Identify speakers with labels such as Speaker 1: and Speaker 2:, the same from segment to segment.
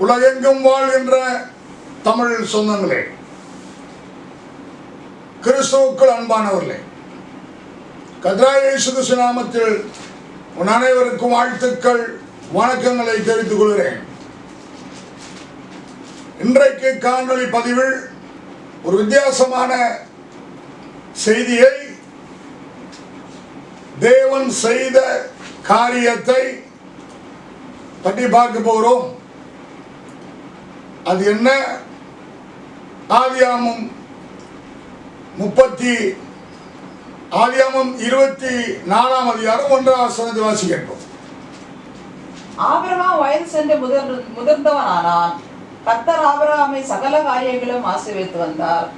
Speaker 1: உலகெங்கும் வாழ்கின்ற தமிழ் சொந்தங்களே, கிறிஸ்துவுக்குள் அன்பானவர்களே, கர்த்தராகிய இயேசு கிறிஸ்து நாமத்தில் உன் அனைவருக்கும் வாழ்த்துக்கள், வணக்கங்களை தெரிவித்துக் கொள்கிறேன். இன்றைக்கு காணொளி பதிவில் ஒரு வித்தியாசமான செய்தியை, தேவன் செய்த காரியத்தை பற்றி பார்க்க போகிறோம். அது என்ன? ஆதியாகமம் 24ஆம் அதிகாரம் 1ஆம் வசனத்தை வாசிக்கிறோம்.
Speaker 2: ஆபிரகாம் வயது சென்று முதிர்ந்தவனானான். கர்த்தர் ஆபிரகாமை சகல காரியங்களும் ஆசீர்வதித்து வந்தார்.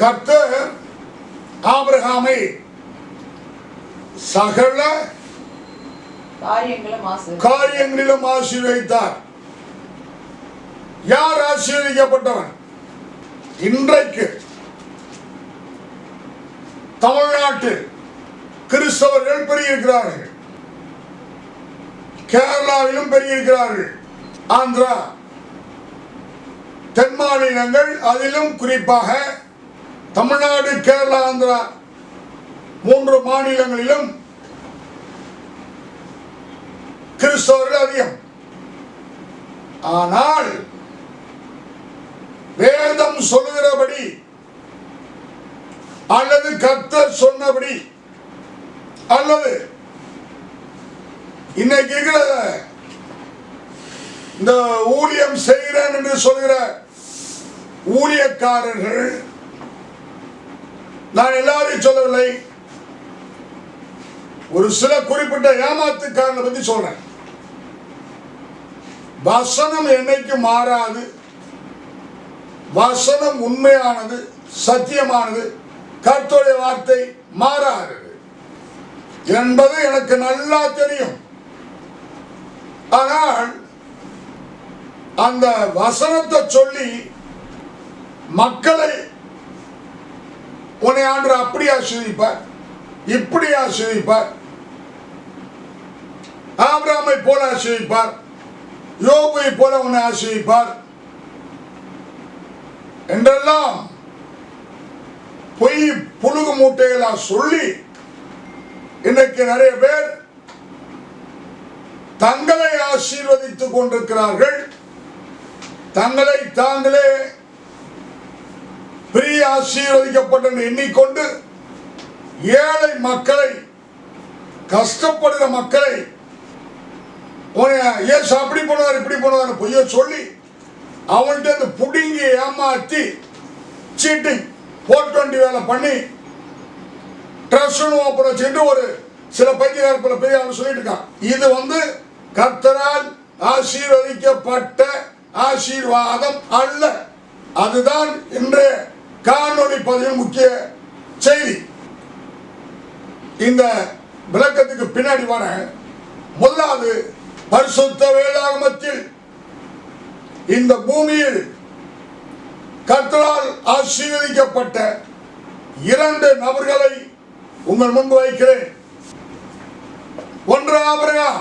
Speaker 1: கர்த்தர் ஆபிரகாமை சகல காரியங்களிலும் ஆசீர்வதித்தார். யார் ஆசீர்வதிக்கப்பட்டவன்? இன்றைக்கு தமிழ்நாட்டில் கிறிஸ்தவர்கள் பெருகியிருக்கிறார்கள், கேரளாவிலும் பெருகியிருக்கிறார்கள், ஆந்திரா, தென் மாநிலங்கள், அதிலும் குறிப்பாக தமிழ்நாடு, கேரளா, ஆந்திரா 3 மாநிலங்களிலும் கிறிஸ்தவர்கள் அதிகம். ஆனால் வேதம் சொல்லுகிறபடி அல்லது கர்த்தர் சொன்னபடி அல்லது இன்னைக்கு இருக்கிற இந்த ஊழியம் செய்கிறேன் என்று சொல்கிற ஊழியக்காரர்கள், நான் எல்லாரையும் சொல்லவில்லை, ஒரு சில குறிப்பிட்ட ஏமாத்துக்காரனை பற்றி சொல்றேன். வசனம் என்னைக்கு மாறாது, வசனம் உண்மையானது, சத்தியமானது, கர்த்தருடைய வார்த்தை மாறாதது என்பது எனக்கு நல்லா தெரியும். ஆனால் அந்த வசனத்தை சொல்லி மக்களை உன்னை ஆண்டவர் அப்படி ஆசீர்வதிப்பார், இப்படி ஆசீர்வதிப்பார், ஆபிரகாமை போல ஆசீர்வதிப்பார், யோபை போல உன்னை ஆசீர்வதிப்பார் என்றெல்லாம் பொய் புழுகு மூட்டைகளா சொல்லி இன்னைக்கு நிறைய பேர் தங்களை ஆசீர்வதித்துக் கொண்டிருக்கிறார்கள். தங்களை தாங்களே பெரிய ஆசீர்வதிக்கப்பட்ட எண்ணிக்கொண்டு ஏழை மக்களை, கஷ்டப்படுகிற மக்களை ஏசு அப்படி போனார் இப்படி போனார் பொய்ய சொல்லி அவன்கிட்ட புடுங்கி ஏமாற்றி சீட்டிங் 420 வேலை பண்ணி ட்ரஸ்ட் ஓப்பன் சென்று ஒரு சில பைத்தியக்கார பெரிய சொல்லிட்டு இருக்கான். இது கர்த்தரால் ஆசீர்வதிக்கப்பட்ட ஆசீர்வாதம் அல்ல. அதுதான் இன்றைய காணொளி பதிவின் முக்கிய செய்தி. இந்த விளக்கத்துக்கு பின்னாடி வர முதலாவது, பரிசுத்த வேதாகமத்தில் இந்த பூமியில் கர்த்தரால் ஆசீர்வதிக்கப்பட்ட 2 நபர்களை உங்கள் முன்பு வைக்கிறேன். ஒன்று ஆபிரகாம்.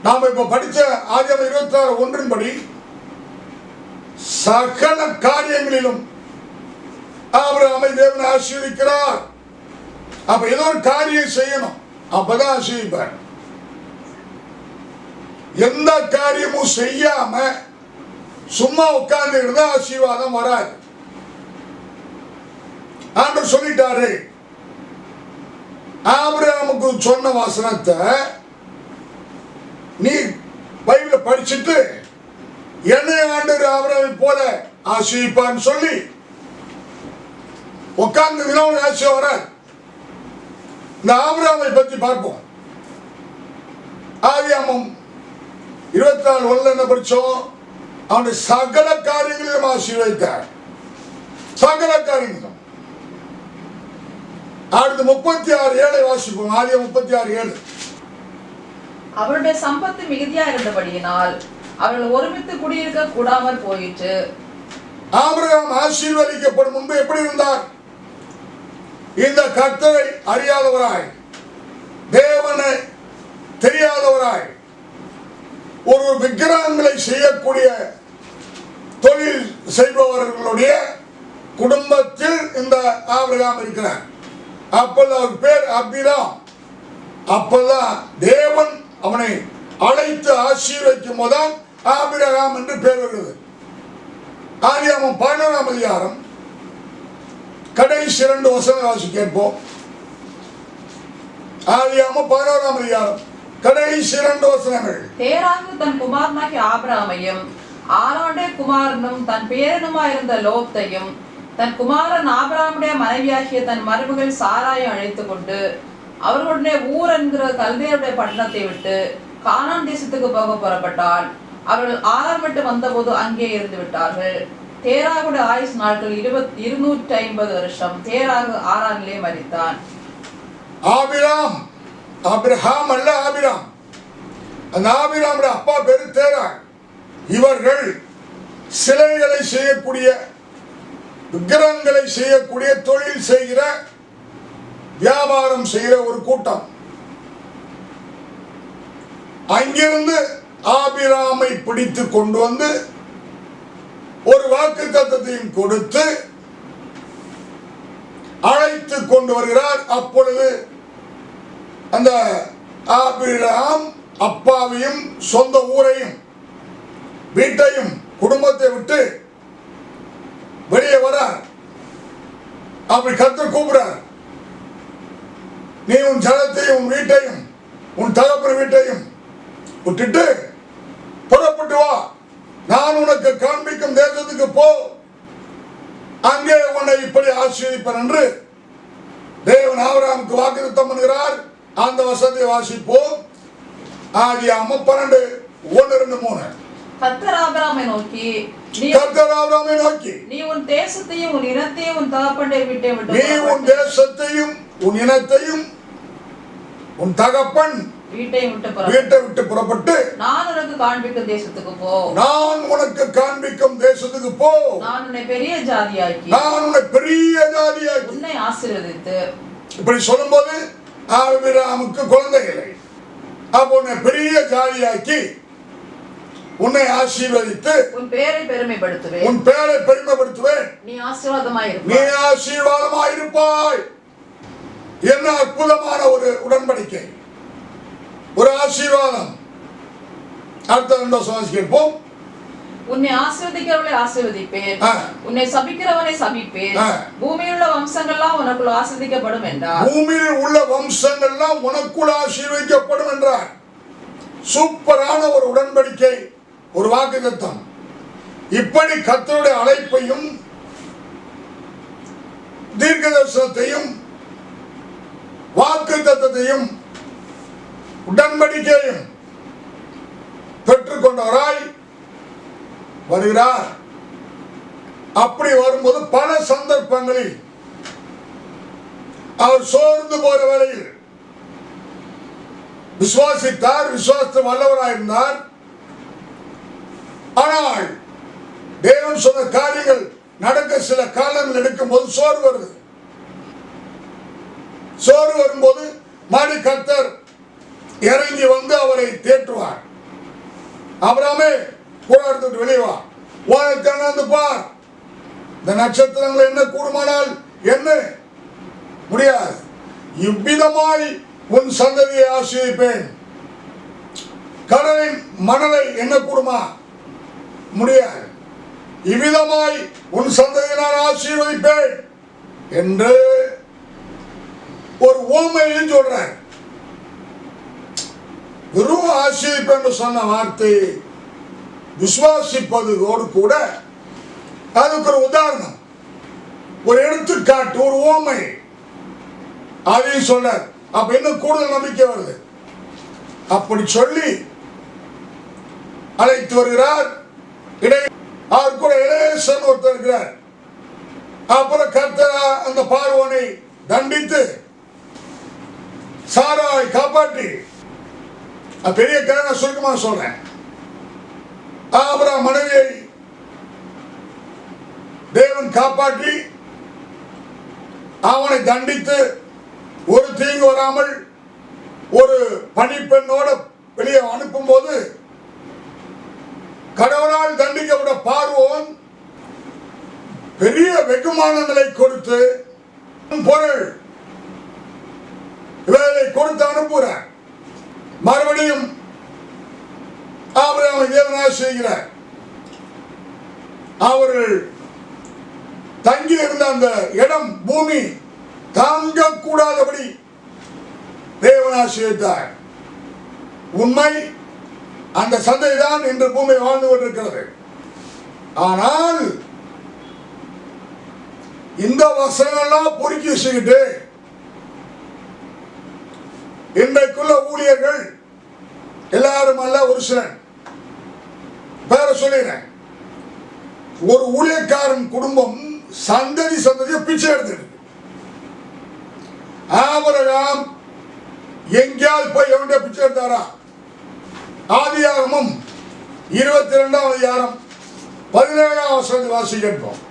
Speaker 1: நாம் இப்ப படித்த ஆதியாகமம் 26:1 படி சகல காரியங்களிலும் ஆபிரகாமை தேவன் ஆசீர்வதிக்கிறார். அப்ப ஏதோ ஒரு காரியம் செய்யணும், அப்பதான் ஆசீர்வதிப்பார். எந்த காரியமும் செய்யாம சும்மா உட்கார்ந்து இருந்தா ஆசீர்வாதம் வராது. ஆண்டவர் சொல்லிட்டாரு. ஆபிரகாமுக்கு சொன்ன வசனத்தை நீ பைபிள படிச்சுட்டு என்னை ஆண்டவர் ஆபிரகாமை போல ஆசீர்வதிப்பான்னு சொல்லி உட்கார்ந்து ஆசீர்வாதம் வராது. இந்த ஆபிரகாமை பற்றி பார்ப்போம். ஆதியாகமம் 24:1 என்ன படிச்சோம்? அவனுடைய சகல காரியங்களிலும் ஆசீர்வதித்தார். சகல காரியங்களும். அடுத்து 36:7 வாசிப்போம். ஆதியாகமம் 36:7.
Speaker 2: அவருடைய சம்பத்து மிகுதியா இருந்தபடியினால் அவர்கள் ஒருமித்து குடியிருக்க கூடாமல் போயிற்று.
Speaker 1: ஆபிரகாம் ஆசீர்வதிக்கப்படும் முன்பு எப்படி இருந்தார்? இந்த கர்த்தரை அறியாதவராய், தேவனை தெரியாதவராய், ஒரு விக்கிரகங்களை செய்யக்கூடிய தொழில் செய்பவர்களுடைய குடும்பத்தில் இந்த ஆபிரகாம் இருக்கிறார். அப்போது அவர் பேர் அபிராம். அப்பதான் தேவன் அவனை அழைத்து ஆசீர்வதிக்கும் போதுதான் ஆபிரகாம் என்று பேர் வருகிறது. ஆதியாகமம் 11ஆம் அதிகாரம் கடைசி 2 வசனம் வாசி கேட்போம். ஆதியாகமம் 11ஆம் அதிகாரம் கடைசி 2 வசனங்கள்.
Speaker 2: தேராகு தன் குமாரனாகிய ஆபிரகாமையும் ஆரோனுடைய குமாரனும் தன் பேரனுமாயிருந்த லோத்தையும் தன் குமாரன் ஆபிரகாமுடைய மனைவியாகிய தன் மருமகள் சாராயை அழைத்துக் கொண்டு அவர்களுடைய ஊர் என்கிற கல்தேயருடைய பட்டணத்தை விட்டு கானான் தேசத்துக்கு போக புறப்பட்டாள். அவர்கள் ஆறாம் மட்டும் வந்தபோது அங்கே இருந்து விட்டார்கள். தேராகுடைய ஆயுஸ் நாட்கள் 250 வருஷம். தேராகு ஆறானிலே மரித்தான்.
Speaker 1: ஆபிராம், ஆபிரகாம் அல்ல ஆபிராம். அந்த ஆபிராமுடைய அப்பா பேரு தேரா. இவர்கள் சிலைகளை செய்யக்கூடிய, விக்கிரகங்களை செய்யக்கூடிய, தொழில் செய்கிற, வியாபாரம் செய்கிற ஒரு கூட்டம். அங்கிருந்து ஆபிராமை பிடித்து கொண்டு வந்து ஒரு வாக்குத்தத்தத்தையும் கொடுத்து அழைத்து கொண்டு வருகிறார். அப்பொழுது அந்த ஆபிரகாம் அப்பாவையும் சொந்த ஊரையும் வீட்டையும் குடும்பத்தை விட்டு வெளியே வரார். அப்படி கர்த்தர் கூப்பிடுறார், நீ உன் ஜனத்தையும் உன் வீட்டையும் உன் தகப்பன் வீட்டையும் விட்டுட்டு புறப்பட்டு வா, நான் உனக்கு காண்பிக்கும் தேசத்துக்கு போ, அங்கே உன்னை இப்படி ஆசீர்வதிப்பேன் என்று தேவன் ஆபிரகாமுக்கு வாக்குத்தத்தம் பண்ணுகிறார். அந்த வசனத்தை வாசிப்போம். ஆதியாகமம் 12:1-3.
Speaker 2: கர்த்தர் ஆபிரகாமை நோக்கி, நீ உன் தேசத்தையும் உன் இனத்தையும் உன் தகப்பனை வீட்டை விட்டு,
Speaker 1: நீ உன் தேசத்தையும் உன் இனத்தையும் உன் தகப்பன் வீட்டை விட்டு புறப்பட்டு
Speaker 2: நான் உனக்கு காண்பிக்கும் தேசத்துக்கு போ,
Speaker 1: நான் உனக்கு காண்பிக்கும் தேசத்துக்கு போ,
Speaker 2: நான் உன்னை பெரிய ஜாதியாக்கி,
Speaker 1: நான் உன்னை பெரிய ஜாதியாக்கி
Speaker 2: உன்னை ஆசீர்வதித்து.
Speaker 1: இப்படி சொல்லும்போது ஆபிரகாமுக்கு குழந்தை இல்லை. அப்போ உன்னை பெரிய ஜாதியாக்கி உன்னை ஆசீர்வதித்து
Speaker 2: உன் பேரை பெருமைப்படுத்துவேன்,
Speaker 1: உன் பேரை பெருமைப்படுத்துவேன்,
Speaker 2: நீ ஆசீர்வாதமாய்
Speaker 1: நீ ஆசீர்வாதமாய் இருப்பாய். என்ன அற்புதமான ஒரு உடன்படிக்கை, ஒரு ஆசீர்வாதம். அடுத்த 2 வசனம் கேட்போம்.
Speaker 2: உன்னை ஆசீர்வதிக்கிறவளை ஆசீர்வதிப்பேன், உன்னை சபிக்கிறவனை சபிப்பேன், பூமியில் உள்ள வம்சங்கள்லாம் உனக்குள் ஆசீர்வதிக்கப்படும் என்றார்.
Speaker 1: பூமியில் உள்ள வம்சங்கள்லாம் உனக்குள் ஆசீர்வதிக்கப்படும் என்றார். சூப்பரான ஒரு உடன்படிக்கை, ஒரு வாக்குத்தத்தம். இப்படி கர்த்தருடைய அழைப்பையும் தீர்க்கதரிசனத்தையும் வாக்குத்தத்தத்தையும் உடன்படிக்கையும் பெற்றுக்கொண்டவராய் வருகிறார். அப்படி வரும்போது பல சந்தர்ப்பங்களில் அவர் சோர்ந்து போற வேளையில் விசுவாசித்தார், விசுவாசத்தில் வல்லவராயிருந்தார். ஆனால் தேவன் சொன்ன காரியங்கள் நடக்க சில காலங்கள் எடுக்கும் போது சோர்வு வருது. சோர்வு வரும்போது மாடி கர்த்தர் இறங்கி வந்து அவரை தேற்றுவார். ஆபிரகாமே, கூடாரத்துக்கு வெளியே வா, வானத்தை பார், இந்த நட்சத்திரங்கள் என்ன கூடுமானால் என்ன முடியாது, இவ்விதமாய் உன் சந்ததியை ஆசீர்வதிப்பேன். கடலின் மணலை என்ன கூடுமா முடியாது, இவ்விதமாய் உன் சந்ததியை நான் ஆசீர்வதிப்பேன் என்று ஒரு உவமையை சொல்றார். வெறும் ஆசீர்வதிப்பேன் என்று சொன்ன வார்த்தை விசுவாசிப்பதோடு கூட அதுக்கு ஒரு உதாரணம், ஒரு எடுத்துக்காட்டு, ஒரு உவமை அதையும் சொல்றார். அப்ப இன்னும் கூடுதல் நம்பிக்கை வருது. அப்படி சொல்லி அழைத்து வருகிறார். அவர் கூட இளையசன் ஒருத்தர் இருக்கிறார். அப்புறம் கர்த்தர் அந்த பார்வோனை தண்டித்து சாராவை காப்பாற்றி, பெரிய கதை சுருக்கமா சொல்றேன். அப்புறம் மனைவியை தேவன் காப்பாற்றி அவனை தண்டித்து ஒரு தீங்கு வராமல் ஒரு பணிப்பெண்ணோட வெளியே அனுப்பும் போது பார்வோன் பெரிய வெகுமானங்களை கொடுத்து பொருள் இவர்களை கொடுத்து அனுப்புகிறார். மறுபடியும் ஆபிரகாமை தேவன் ஆசீர்வதிக்கிறார். அவர்கள் தங்கி இருந்த அந்த இடம் பூமி தாங்கக்கூடாதபடி தேவன் ஆசீர்வதித்தார். உண்மை, அந்த சந்தைதான் இன்று பூமி வாழ்ந்து கொண்டிருக்கிறது. ஆனால் இந்த வசனங்கள்லாம் பொறுக்கி வச்சுக்கிட்டு இன்றைக்குள்ள ஊழியர்கள் எல்லாரும் அல்ல, ஒரு சிலர் பேர சொல்லிடுறேன். ஒரு ஊழியக்காரன் குடும்பம் சந்ததியை பிச்சை எடுத்துட்டு ஆபிரகாம் எங்கேயாவது போய் எவன்கிட்ட பிச்சை எடுத்தாரா? ஆதியாகமம் 22ஆம் அதிகாரம் 17ஆம் வசனத்தை வாசி கேட்போம்.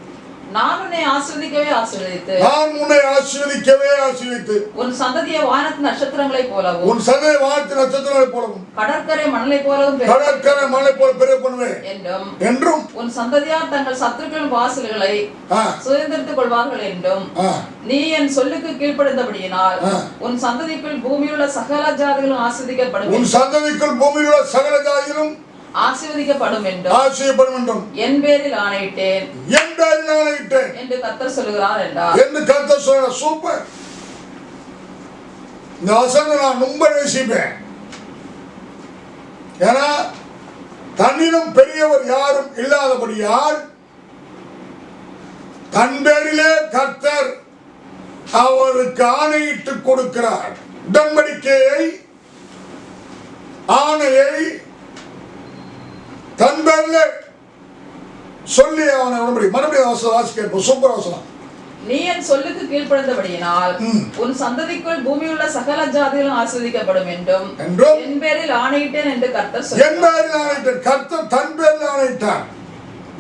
Speaker 2: நான் உன்னை ஆசீர்வதிக்கவே ஆசீர்வதித்து,
Speaker 1: நான் உன்னை ஆசீர்வதிக்கவே ஆசீர்வதித்து,
Speaker 2: உன் சந்ததியை வானத்து நட்சத்திரங்களைப் போலவும்,
Speaker 1: உன் சந்ததியை வானத்து நட்சத்திரங்களைப் போலவும்,
Speaker 2: கடற்கரை மணலைப் போலவும்
Speaker 1: கடற்கரை மணலை போல பெரிய பண்ணுவேன்
Speaker 2: என்றும் உன் சந்ததியார் தங்கள் சத்துருக்களின் வாசல்களை சுதந்திரித்துக் கொள்வார்கள் என்றும் நீ என் சொல்லுக்கு கீழ்ப்படிந்தபடியினால் உன் சந்ததிக்குள் பூமியிலுள்ள சகல ஜாதிகளும் ஆசீர்வதிக்கப்படும்.
Speaker 1: உன் சந்ததிக்குள் பூமியிலுள்ள சகல ஜாதிகளும்
Speaker 2: ஆசீர்வதிக்கப்படும் என்றும் என் பேரில் ஆணையிட்டேன் என்று கர்த்தர் சொல்லுகிறார் என்றார்.
Speaker 1: என்று கர்த்தர் சொல்றார். சூப்பர். இந்த வசனம் நான் ரொம்ப நேசிப்பேன். ஏன்னா தன்னிலும் பெரியவர் யாரும் இல்லாதபடியால் தன் பேரிலே கர்த்தர் அவருக்கு ஆணையிட்டு கொடுக்கிறார். உடன்படிக்கையை, ஆணையை தன் பேர்ல சொல்லி அவனை மறுபடியும் வாசிக்க சூப்பர் அவசரம்.
Speaker 2: நீ என் சொல்லுக்கு கீழ்ப்படிந்தபடியினால் உன் சந்ததிக்குள் பூமியுள்ள சகல ஜாதிகளும் ஆசீர்வதிக்கப்படும் என்றும் என் பேரில் ஆணையிட்டேன் என்று கர்த்தர் சொல்றார்.
Speaker 1: என் பேரில் ஆணையிட்டேன். கர்த்தர் தன் பேரில் ஆணையிட்டார்.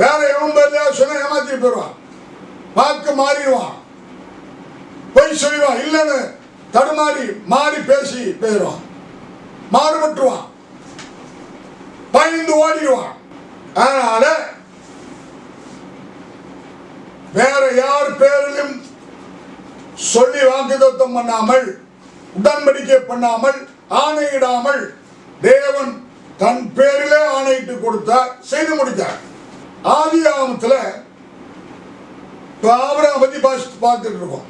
Speaker 1: வேற எவன் பேர்ல சொன்ன ஏமாத்தி போயிடுவான், வாக்கு மாறிடுவான், பொய் சொல்லிடுவான், இல்லைன்னு தடுமாறி மாறி பேசி போயிடுவான், மாறுபட்டுருவான், பயந்து ஓடிடுவான். அதனால வேற யார் பேரிலும் சொல்லி வாக்குத்தத்தம் பண்ணாமல், உடன்படிக்கை பண்ணாமல், ஆணையிடாமல் தேவன் தன் பேரிலே ஆணையிட்டு கொடுத்தார், செய்து முடித்தார். ஆதியாகமத்துல ஆபிரகாமை பத்தி பார்த்துட்டு இருக்கோம்.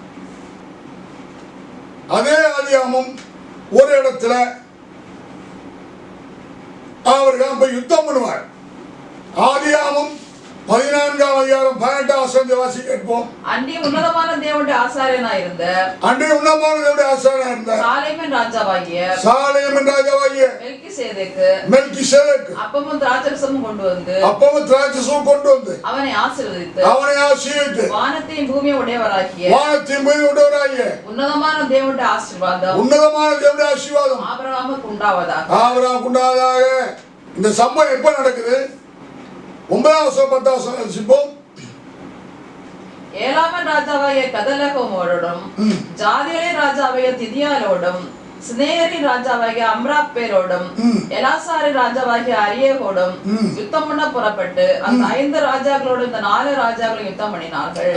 Speaker 1: அதே ஆதியாகமம் ஒரு இடத்துல ஆபிரகாம் போய் யுத்தம் பண்ணுவார். ஆதியாகமம் 14ஆம் அதிகாரம் 18ஆம் வசனத்தை வாசி கேட்போம்.
Speaker 2: அன்றைய உன்னதமான தேவனுடைய ஆசாரியனாய் இருந்த சாலேமின் ராஜாவாகிய மெல்கிசேதேக்கு அப்பமும் திராட்சரசமும் கொண்டு வந்து அவனை ஆசீர்வதித்து வானத்தையும் பூமியை உடையவராகிய உன்னதமான தேவனுடைய ஆசீர்வாதம் ஆபிரகாமுக்கு உண்டாவதாக.
Speaker 1: இந்த சம்பவம் எப்ப நடக்குது? 9ஆம் வசனம் 10ஆம் வசனம் வாசிப்போம்.
Speaker 2: ஏலாமன் ராஜாவாகிய கதலகோமோடும் ஜாதிகளின் ராஜாவாகிய திதியாலோடும் சினேயரின் ராஜாவாகிய அம்ராப்பேரோடும் எலாசாரின் ராஜாவாகிய அரியேகோடும் யுத்தம் பண்ண புறப்பட்டு அந்த 5 ராஜாக்களோடு இந்த 4 ராஜாக்களும் யுத்தம் பண்ணினார்கள்.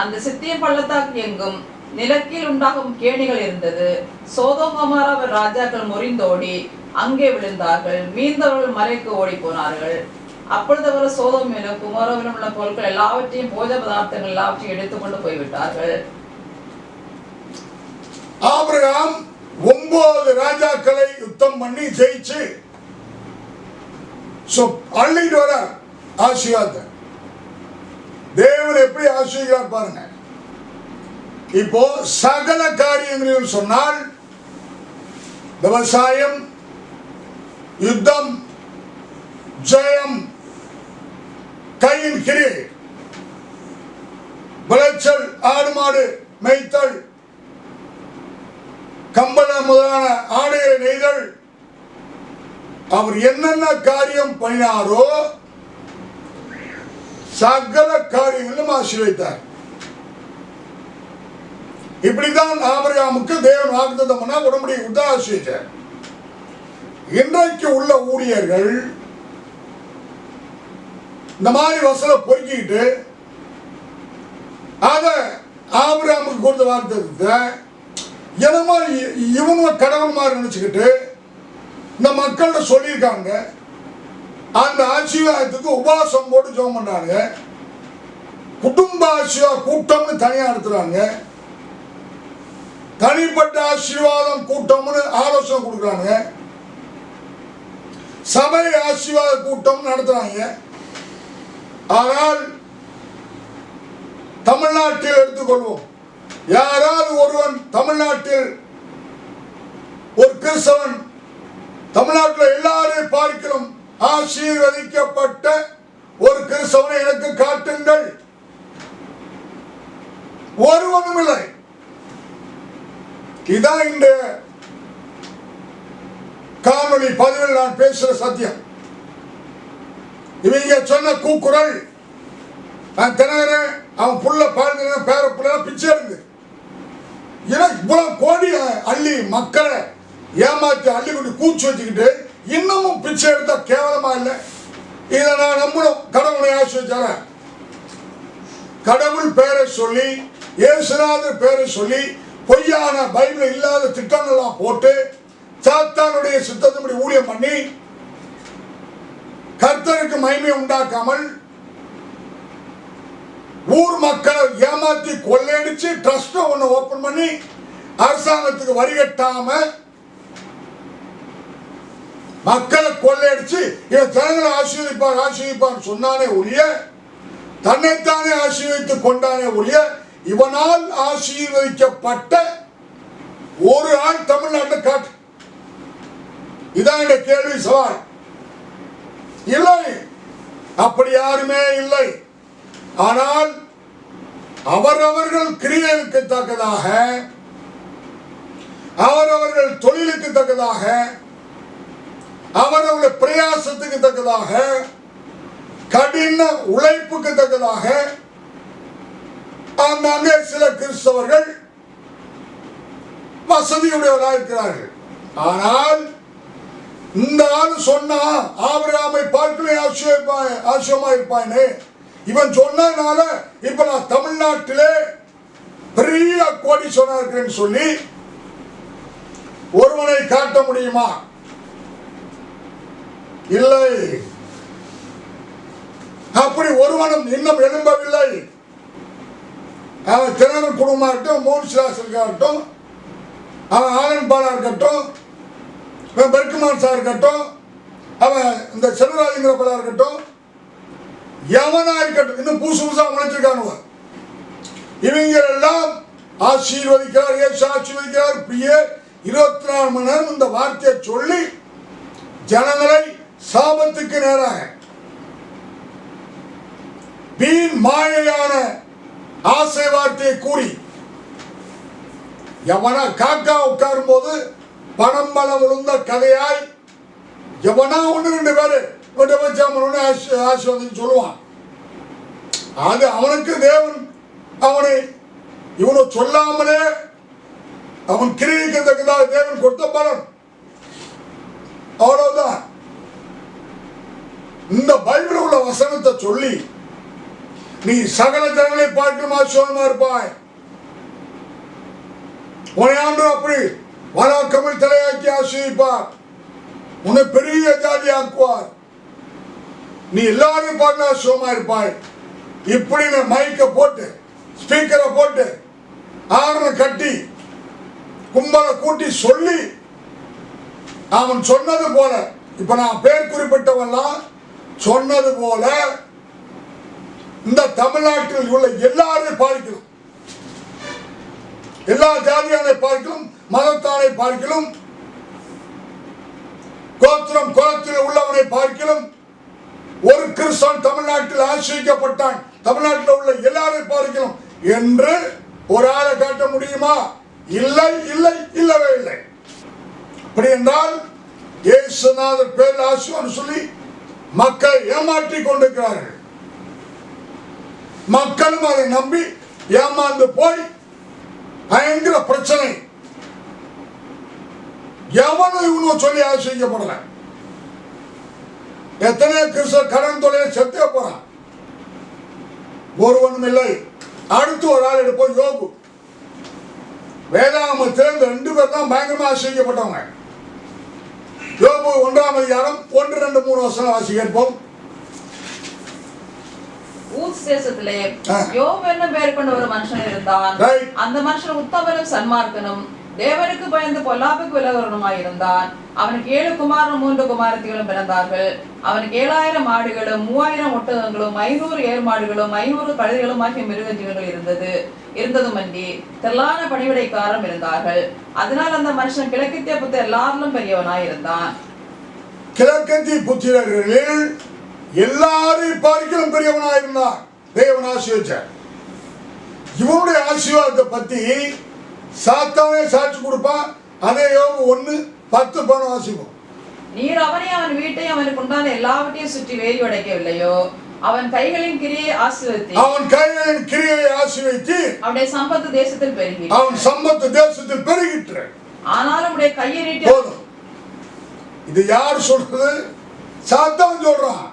Speaker 2: அந்த சித்தியம் பள்ளத்தாக்கு எங்கும் நிலக்கீழ் உண்டாகும் கேணிகள் இருந்தது. சோதோம் கொமோரா ராஜாக்கள் முறிந்தோடி அங்கே விழுந்தார்கள். மீந்தவர்கள் மலைக்கு ஓடி போனார்கள். அப்பொழுது அவர் சோதோமிலும் குமோராவிலும் உள்ள பொருட்கள் எல்லாவற்றையும், போஜ பதார்த்தங்கள் எல்லாவற்றையும் எடுத்துக்கொண்டு போய்விட்டார்கள்.
Speaker 1: ஆபிரகாம் 9 ராஜாக்களை யுத்தம் பண்ணி ஜெயிச்சு அள்ளிட்டு வர ஆசீர்வாதத்தை. தேவன் எப்படி ஆசீர்வாதம் பாருங்க. இப்போ சகல காரியங்களிலும் சொன்னால் விவசாயம், யுத்தம், ஜெயம், கையின் கிரியை, விளைச்சல், ஆடு மாடு மேய்த்தல், கம்பள முதலான ஆடையை நெய்தல், அவர் என்னென்ன காரியம் பண்ணினாரோ சகல காரியங்களும் ஆசீர்வதித்தார். இப்படித்தான் ஆபிரகாமுக்கு தேவன் வாக்குத்தத்தம் பண்ண உடன்படிக்கை கொடுத்து ஆசீர்வதித்தார். இன்றைக்கு உள்ள ஊழியர்கள் இந்த மாதிரி வசனம் பொறுக்கிட்டு அத ஆபிரகாமுக்கு கொடுத்த வார்த்தை என்னமோ இவங்க கடவுள் மாதிரி நினைச்சுக்கிட்டு இந்த மக்கள்கிட்ட சொல்லியிருக்காங்க. அந்த ஆசீர்வாதத்துக்கு உபவாசம் போட்டு ஜெபம் பண்றாங்க. குடும்ப ஆசீர்வாத கூட்டம்னு தனியா நடத்துறாங்க. தனிப்பட்ட ஆசீர்வாதம் கூட்டம்னு ஆலோசனை கொடுக்குறாங்க. சபை ஆசீர்வாத கூட்டம் நடத்துறாங்க. ஆனால் தமிழ்நாட்டில் எடுத்துக்கொள்வோம். யாராவது ஒருவன் தமிழ்நாட்டில் ஒரு கிறிஸ்தவன் தமிழ்நாட்டில் எல்லாரையும் பார்க்கிறோம் ஆசீர்வதிக்கப்பட்ட ஒரு கிறிஸ்தவனை எனக்கு காட்டுங்கள். ஒருவனும் இல்லை. இதான் இந்த காணொளி பதிவில் நான் பேசுற சத்தியம். இவங்க சொன்ன கூக்குரல் நான் தினகரன் அவன் புள்ள பாருங்க பேர புள்ள பிச்சை இருந்து இவ்வளவு கோடி அள்ளி மக்களை ஏமாற்றி அள்ளி கொண்டு கூச்சு வச்சுக்கிட்டு இன்னமும் பிச்சை எடுத்தா கேவலமா இல்லை. இதை நான் நம்பணும். கடவுளை ஆசீர்வதிச்சார கடவுள் பேரை சொல்லி இயேசுநாதர் பேரை சொல்லி பொய்யான பைபிள் இல்லாத திட்டங்கள்லாம் போட்டு சாத்தானுடைய சித்தத்தின்படி ஊழியம் பண்ணி கர்த்தருக்கு மகிமை உண்டாக்காமல் ஊர் மக்களை ஏமாத்தி கொள்ளையடிச்சு ட்ரஸ்ட் ஒண்ணு ஓபன் பண்ணி அரசாங்கத்துக்கு வரி கட்டாம மக்களை கொள்ளையடிச்சு இவன் ஜனங்களை ஆசீர்வதிப்பார் சொன்னானே ஒழிய தன்னைத்தானே ஆசீர்வதித்துக் கொண்டானே ஒழிய இவனால் ஆசீர்வதிக்கப்பட்ட ஒரு ஆள் தமிழ்நாட்டில் காட்டு. இதான் இந்த கேள்வி சவால். இல்லை, அப்படி யாருமே இல்லை. ஆனால் அவரவர்கள் கிரியைக்கு தக்கதாக அவரவர்கள் தொழிலுக்கு தக்கதாக அவரவர்கள் பிரயாசத்துக்கு தக்கதாக கடின உழைப்புக்கு தக்கதாக அங்கே சில கிறிஸ்தவர்கள் வசதியுடையவராக இருக்கிறார்கள். ஆனால் இந்த ஆள் சொன்னா ஆபிரகாமை பார்க்கல ஆசியமா இருப்பானே இவன் சொன்னதுனால இப்ப நான் தமிழ்நாட்டிலே பெரிய கோடீஸ்வரனா இருக்கிறேன்னு சொல்லி ஒருவனை காட்ட முடியுமா? இல்லை. அப்படி ஒருவனும் இன்னும் எழும்பவில்லை. அவன் தினகரன் குடும்பமா இருக்கட்டும், மோகன்சிலாஸ் இருக்கட்டும், அவன் ஆனந்த் பாலா இருக்கட்டும், அவன் பெருக்குமான் சார் இருக்கட்டும், அவன் இந்த செல்வராஜங்கிற பலா இருக்கட்டும், எவனா இருக்கட்டும், இன்னும் புதுசு புதுசா முளைச்சிருக்கானுவ. இவங்க எல்லாம் ஆசீர்வதிக்கிறார், இயேசு ஆசீர்வதிக்கிறார். பியே 24 மணி நேரம் இந்த வார்த்தையை சொல்லி ஜனங்களை சாபத்துக்கு நேராக வீண் மாயையான ஆசை வார்த்தையை கூறி எவனா காக்கா உட்காரும் போது பணம் பலம் விழுந்த கதையாய் எவனா 1-2 பேரு ஆசீர்வாதம் சொல்லுவான். அது அவனுக்கு தேவன் அவனை இவனை சொல்லாமலே அவன் கிரிக்கு தக்கதாக தேவன் கொடுத்த பலன். அவ்வளவுதான். இந்த பைபிள் உள்ள வசனத்தை சொல்லி நீ சகல ஜனங்களை பார்க்கும் ஆசீர்வாதமா இருப்பாய். உன்னை ஆண்டவர் அப்படி வழக்கமில் தலையாக்கி ஆசீர்வதிப்பார். உன்னை பெரிய ஜாதி ஆக்குவார். நீ எல்லாரும் பார்க்க ஆசீர்வாதமா இருப்பாய். இப்படி மைக்க போட்டு ஸ்பீக்கரை போட்டு ஆரணை கட்டி கும்பலை கூட்டி சொல்லி அவன் சொன்னது போல இப்ப நான் பேர் குறிப்பிட்டவெல்லாம் சொன்னது போல இந்த தமிழ்நாட்டில் உள்ள எல்லாரையும் பார்க்கலாம். எல்லா ஜாதியானை பார்க்கலாம், மதத்தானை பார்க்கலாம், கோத்திரம் குலத்தில் உள்ளவனை பார்க்கலாம். ஒரு கிறிஸ்தவன் தமிழ்நாட்டில் ஆசிரியப்பட்டான், தமிழ்நாட்டில் உள்ள எல்லாரையும் பார்க்கலாம் என்று ஒரு ஆளை காட்ட முடியுமா? இல்லை, இல்லை, இல்லவே இல்லை. அப்படி என்றால் இயேசுநாதர் பேர் ஆசீர்வாதம் சொல்லி மக்கள் ஏமாற்றி கொண்டிருக்கிறார்கள். மக்களும் அதை நம்பி ஏமாந்து போய் பயங்கர பிரச்சனை. எவனும் இவனும் சொல்லி ஆசீர்வதிக்கப்படல. எத்தனை கிறிஸ்தவ கடன் தொழிலை செத்தே போறான். ஒருவனும் இல்லை. அடுத்து ஒரு ஆள் எடுப்போம், யோபு. வேதாகமத்தில் இந்த 2 பேர் தான் பயங்கரமா ஆசீர்வதிக்கப்பட்டவங்க. யோபு 1ஆம் அதிகாரம் 1, 2, 3 வசனம் வாசி கேட்போம்.
Speaker 2: ஊஸ் தேசத்திலே யோபு என்னும் பெயர் கொண்ட ஒரு மனுஷன் இருந்தான். அந்த மனுஷன் உத்தமனும் சன்மார்க்கனும் தேவனுக்கு பயந்து பொல்லாப்புக்கு விலகுறவனுமாய் இருந்தான். அவனுக்கு 7 குமாரனும் 3 குமாரத்திகளும் பிறந்தார்கள். அவனுக்கு 7000 ஆடுகளும் 3000 ஒட்டகங்களும் 500 ஏர் மாடுகளும் 500 கழுதைகளும் ஆகிய மிருக ஜீவன்கள் இருந்ததுமன்றி திரளான பணிவிடைக்காரரும் இருந்தார்கள். அதனால் அந்த மனுஷன் கிழக்கத்திய புத்திர எல்லாரிலும் பெரியவனாய் இருந்தான்.
Speaker 1: கிழக்கத்திய புத்திரர்களில் எல்லாரையும் பார்க்கிலும் பெரியவனாய் இருந்தான். தேவன் ஆசீர்வதிச்சார். இவனுடைய ஆசீர்வாதத்தை பத்தி சாத்தானே சாட்சி கொடுப்பான். அதே யோபு 1:10 வாசிப்போம்.
Speaker 2: நீர் அவனை அவன் வீட்டை அவனுக்கு உண்டான எல்லாவற்றையும் சுற்றி வேலி அடைக்கவில்லையோ? அவன் கைகளின் கிரியை ஆசீர்வதித்து அவனுடைய சம்பத்து தேசத்தில் பெருகிற்று. ஆனாலும் உடைய கையை நீட்டி.
Speaker 1: இது யார் சொல்றது? சாத்தான் சொல்றான்.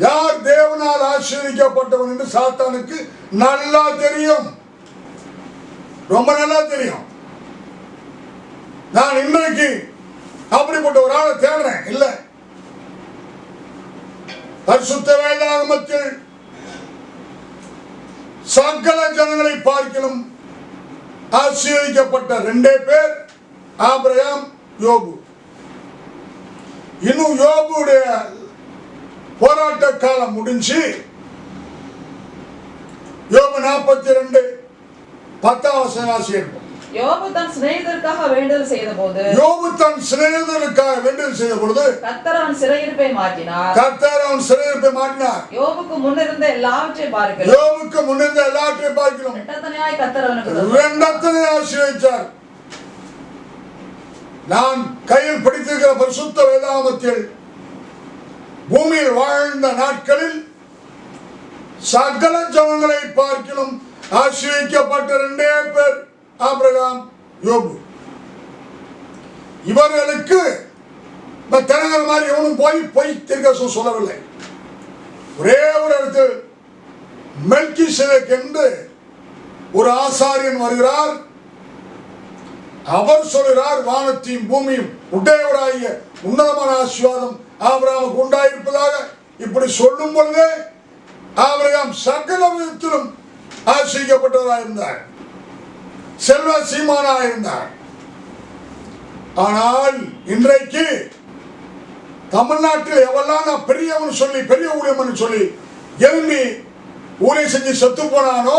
Speaker 1: யார் தேவனால் ஆசீர்வதிக்கப்பட்டவன் என்று சாத்தானுக்கு நல்லா தெரியும், ரொம்ப நல்லா தெரியும். நான் இன்றைக்கு அப்படிப்பட்ட ஒரு ஆளை தேடுறேன் இல்ல. பரிசுத்த வேதாகமத்தில் சகல ஜனங்களை பார்க்கிலும் ஆசீர்வதிக்கப்பட்ட 2 பேர் ஆபிரகாம், யோபு. இன்னும் யோபுடைய போராட்ட காலம் முடிஞ்சு யோபு 42:10 வசனம் வாசிப்போம்.
Speaker 2: யோபு தன் சிநேகிதருக்காக வேண்டுதல் செய்த போது கர்த்தர் அவன் சிறையிருப்பை மாற்றினார். யோபுக்கு முன்னிருந்த எல்லாவற்றையும் பார்க்கிறோம் இரண்டத்தனையாய் கர்த்தர் அவனுக்கு
Speaker 1: ஆசீர்வதித்தார். நான் கையில் படித்திருக்கிற பரிசுத்த வேதாகமத்தில் பூமியில் வாழ்ந்த நாட்களில் சகல ஜனங்களை பார்க்கிலும் ஆசீர்வதிக்கப்பட்ட 2 பேர் ஆபிரகாம், யோபு. இவர்களுக்கு தினகர மாதிரி எவனும் போய் தீர்க்கதரிசனம் சொல்லவில்லை. ஒரே ஒரு இடத்தில் மெல்கிசேதேக் என்று ஒரு ஆசாரியன் வருகிறார். அவர் சொல்கிறார், வானத்தையும் பூமியும் உடையவராகிய உன்னதமான ஆசீர்வாதம் ஆபிரகாமுக்கு உண்டாயிருப்பதாக. இப்படி சொல்லும் பொழுதே ஆபிரகாம் சகல விதத்திலும் ஆசீர்வதிக்கப்பட்டவராக இருந்தார், செல்வ சீமானாக இருந்தார். ஆனால் இன்றைக்கு தமிழ்நாட்டில் எவெல்லாம் நான் பெரியவன் சொல்லி பெரிய ஊழியம்னு சொல்லி எழும்பி ஊழியம் செஞ்சு செத்து போனானோ,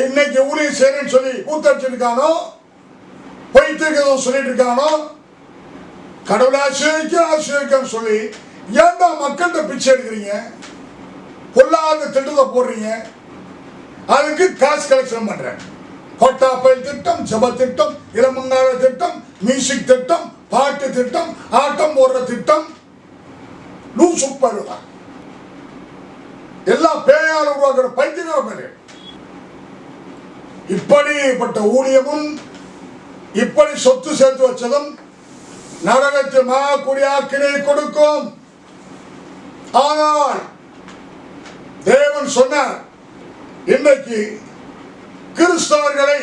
Speaker 1: இன்னைக்கு ஊழியம் செய்யறேன்னு சொல்லி கூத்தடிச்சிருக்கானோ, பொய்த்திருக்கிறதும் சொல்லிட்டு இருக்கானோ, கடவுளை ஆசீர்வதிக்க சொல்லி ஏன்டா மக்கள்கிட்ட பிச்சை எடுக்கிறீங்க? பொல்லாத திட்டத்தை போடுறீங்க, அதுக்கு காசு கலெக்ஷன் பண்றேன். கொட்டாப்பயல் திட்டம், ஜப திட்டம், இளமங்கால திட்டம், மியூசிக் திட்டம், பாட்டு திட்டம், ஆட்டம் போடுற திட்டம், சூப்பர் எல்லாம் பேயால் உருவாக்குற பைத்தியக்கார பேரு. இப்படிப்பட்ட ஊழியமும் இப்படி சொத்து சேர்த்து வச்சதும் நரகத்தில் மகாக்குடி ஆக்கினை கொடுக்கும். ஆனால் தேவன் சொன்னார், இன்றைக்கு கிறிஸ்தவர்களை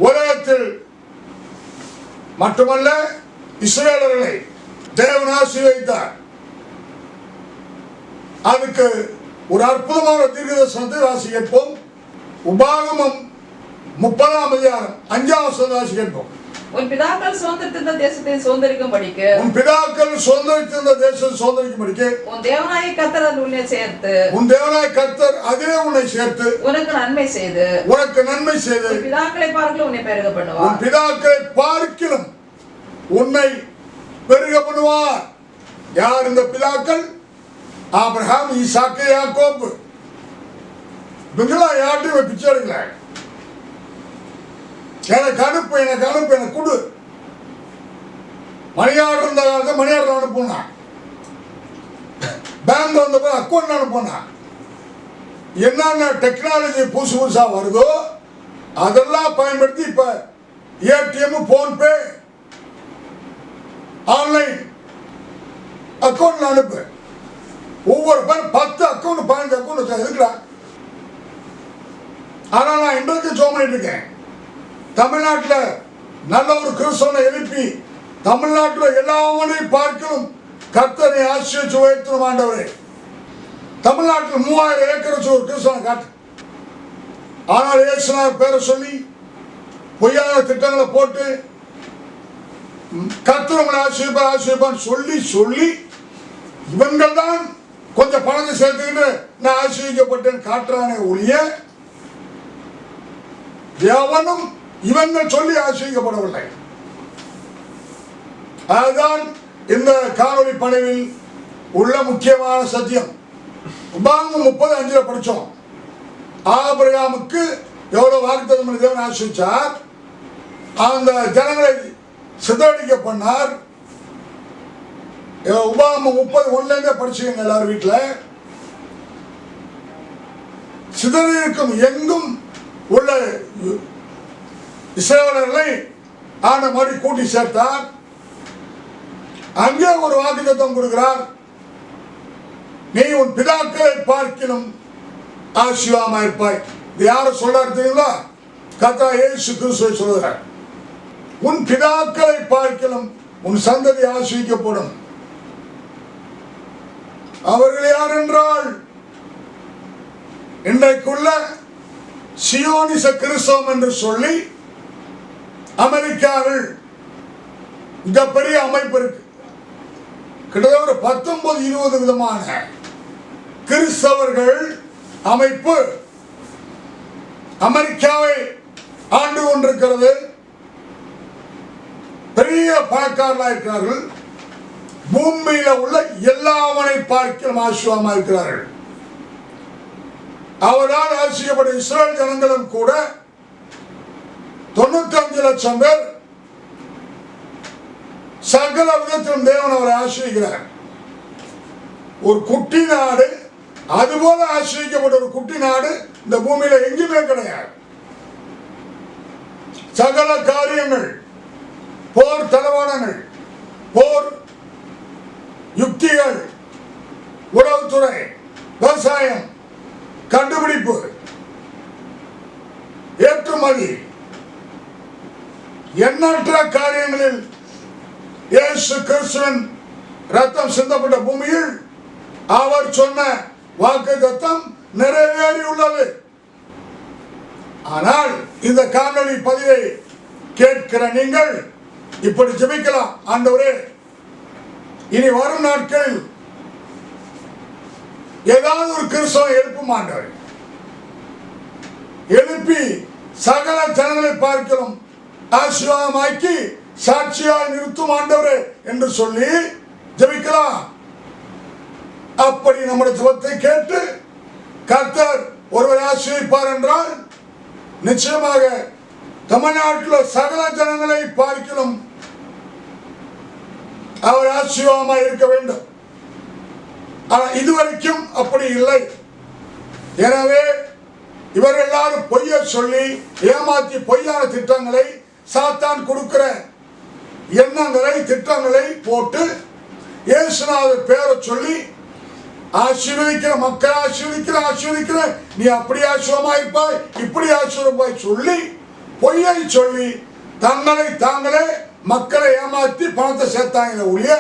Speaker 1: உலகத்தில் மட்டுமல்ல இஸ்ரவேலர்களை தேவன் ஆசீர்வதித்தார். அதுக்கு ஒரு அற்புதமான தீர்க்கதரிசனத்தை வாசி கேட்போம். உபாகமம் 30ஆம் அதிகாரம் 5ஆம் வசனம் வாசி கேட்போம்.
Speaker 2: உன் பிதாக்கள் சுதந்திரித்த தேசத்தை சுதந்திரிக்கும்படிக்கு
Speaker 1: உன்
Speaker 2: தேவனாகிய கர்த்தர் உன்னை சேர்த்து
Speaker 1: அதே உன்னை சேர்த்து
Speaker 2: உனக்கு நன்மை செய்து உன் பிதாக்களை பார்க்கிலும் உன்னை பெருக பண்ணுவார்.
Speaker 1: உன் பிதாக்களை பார்க்கிலும் உன்னை பெருக பண்ணுவார். யார் இந்த பிதாக்கள்? ஆபிரகாம், ஈசாக்கு, யாக்கோபு. இவங்களாம் யார்ட்டையும் பிச்சை எடுக்கல. எனக்கு அனுப்பு, எனக்கு கொடு. மணியாடு இருந்த காலத்தை மணியாடு அனுப்புனா, பேங்க் வந்த போது அக்கௌண்ட் அனுப்புனா, என்னென்ன டெக்னாலஜி புதுசா வருதோ அதெல்லாம் பயன்படுத்தி இப்ப ஏடிஎம், போன்பே, ஆன்லைன் அக்கௌண்ட்ல அனுப்பு. ஒவ்வொரு பேர் 10 அக்கௌண்ட் 15 அக்கௌண்ட் வச்சா இருக்கிறா. ஆனா நான் இன்றைக்கு ஜோம் பண்ணிட்டு இருக்கேன். தமிழ்நாட்டில் நல்ல ஒரு கிறிஸ்தவனை எழுப்பி தமிழ்நாட்டில் எல்லாவனையும் பார்க்கணும் கர்த்தரை ஆசீர்வதித்து உயர்த்தணும் ஆண்டவரே. தமிழ்நாட்டில் 3000 ஏக்கர் வச்சு ஒரு கிறிஸ்தவனை காட்டு. ஆனால் இயேசுநாதர் பேரை சொல்லி பொய்யான திட்டங்களை போட்டு கர்த்தரை ஆசீர்வான் சொல்லி சொல்லி இவங்கள் தான் கொஞ்சம் பணத்தை சேர்த்துக்கிட்டு நான் ஆசீர்வதிக்கப்பட்டேன் காட்டுறானே ஒழிய எவனும் இவங்கள் சொல்லி ஆசீர்வதிக்கப்படவில்லை. அதுதான் இந்த காணொளி பணிவில் உள்ள முக்கியமான சத்தியம். உபாகமம் 30:5 படிச்சோம். ஆபிரகாமுக்கு எவ்வளவு வாக்குத்தத்தம் பண்ணி தேவன் ஆசீர்வதிச்சார். அந்த ஜனங்களை சிதறடிக்க பண்ணார். உபாகமம் 30:1 படிச்சுக்கங்க எல்லாரும் வீட்டில். சிதறி இருக்கும் எங்கும் உள்ள இஸ்ரவேலர்களை ஆன மாதிரி கூட்டி சேர்த்தார். அங்கே ஒரு வாக்குத்தத்தம் கொடுக்கிறார். நீ உன் பிதாக்களை பார்க்கிலும் ஆசீர்வாதமா இருப்பாய். இது யார சொல்றாரு தெரியுங்களா? கர்த்தர் இயேசு கிறிஸ்துவை சொல்கிறார். உன் பிதாக்களை பார்க்கிலும் உன் சந்ததி ஆசீர்வதிக்கப்படும். அவர்கள் யார் என்றால் இன்றைக்குள்ள சியோனிச கிறிஸ்தவம் என்று சொல்லி அமெரிக்காவில் இந்த பெரிய அமைப்பு இருக்கு. கிட்டத்தட்ட 19-20 விதமான கிறிஸ்தவர்கள் அமைப்பு அமெரிக்காவை ஆண்டு கொண்டிருக்கிறது. பெரிய பணக்காரர்களாக இருக்கிறார்கள். பூமியில உள்ள எல்லாவனை பார்க்க ஆசீர்வாதமா இருக்கிறார்கள். அவரால் ஆசீர்வதிக்கப்பட்ட இஸ்ரவேல் ஜனங்களும் கூட 95 லட்சம் பேர் சகல விதத்திலும் தேவன் அவரை ஆசீர்வதிக்கிறார். ஒரு குட்டி நாடு, அதுபோல ஆசீர்வதிக்கப்பட்ட ஒரு குட்டி நாடு இந்த பூமியில எங்குமே கிடையாது. சகல காரியங்கள், போர் தளவாடங்கள், போர் யுக்திகள், உளவுத்துறை, விவசாயம், கண்டுபிடிப்பு, ஏற்றுமதி, எண்ணற்ற காரியங்களில் இயேசு கிறிஸ்துவின் ரத்தம் சிந்தப்பட்ட பூமியில் அவர் சொன்ன வாக்குத்தத்தம் நிறைவேறியுள்ளது. ஆனால் இந்த காணொளி பதிவை கேட்கிற நீங்கள் இப்படி ஜெபிக்கலாம். ஆண்டவரே, இனி வரும் நாட்களில் ஏதாவது ஒரு கிறிஸ்தவனை எழுப்பும் ஆண்டவரே. எழுப்பி சகல ஜனங்களை பார்க்கிறோம் ஆசீர்வாதமாக்கி சாட்சியாய் நிறுத்தும் ஆண்டவரே என்று சொல்லி ஜெபிக்கலாம். அப்படி நம்முடைய ஜெபத்தை கேட்டு கர்த்தர் ஒருவர் ஆசீர்வதிப்பார் என்றால் நிச்சயமாக தமிழ்நாட்டில் சகல ஜனங்களை பார்க்கிறோம் அவர் ஆசீர்வாதமாக இருக்க வேண்டும். ஆனால் இதுவரைக்கும் அப்படி இல்லை. எனவே இவர்கள் எல்லாரும் பொய்யை சொல்லி ஏமாற்றி பொய்யான திட்டங்களை சாத்தான் கொடுக்கிற எண்ணங்களை திட்டங்களை போட்டு இயேசுநாதர் பேரை சொல்லி ஆசீர்வதிக்கிற மக்களை ஆசீர்வதிக்கிற நீ அப்படி ஆசீர்வாதமாயிருப்பாய் இப்படி ஆசீர்வாதமாய் சொல்லி பொய்யை சொல்லி தங்களை தாங்களே மக்களை ஏமாற்றி பணத்தை சேர்த்தாங்க ஒழிய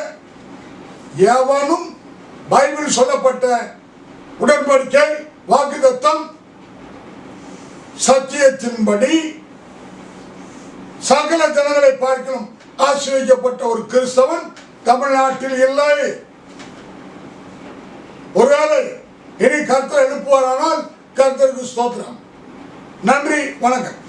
Speaker 1: எவனும் பைபிள் சொல்லப்பட்ட உடன்படிக்கை வாக்குத்தத்தம் சத்தியத்தின்படி சகல ஜனங்களை பார்க்கணும் ஆசீர்வதிக்கப்பட்ட ஒரு கிறிஸ்தவன் தமிழ்நாட்டில் இல்லை. ஒருவேளை இனி கர்த்தர் எழுப்புவாரானால் கர்த்தருக்கு ஸ்தோத்திரம். நன்றி, வணக்கம்.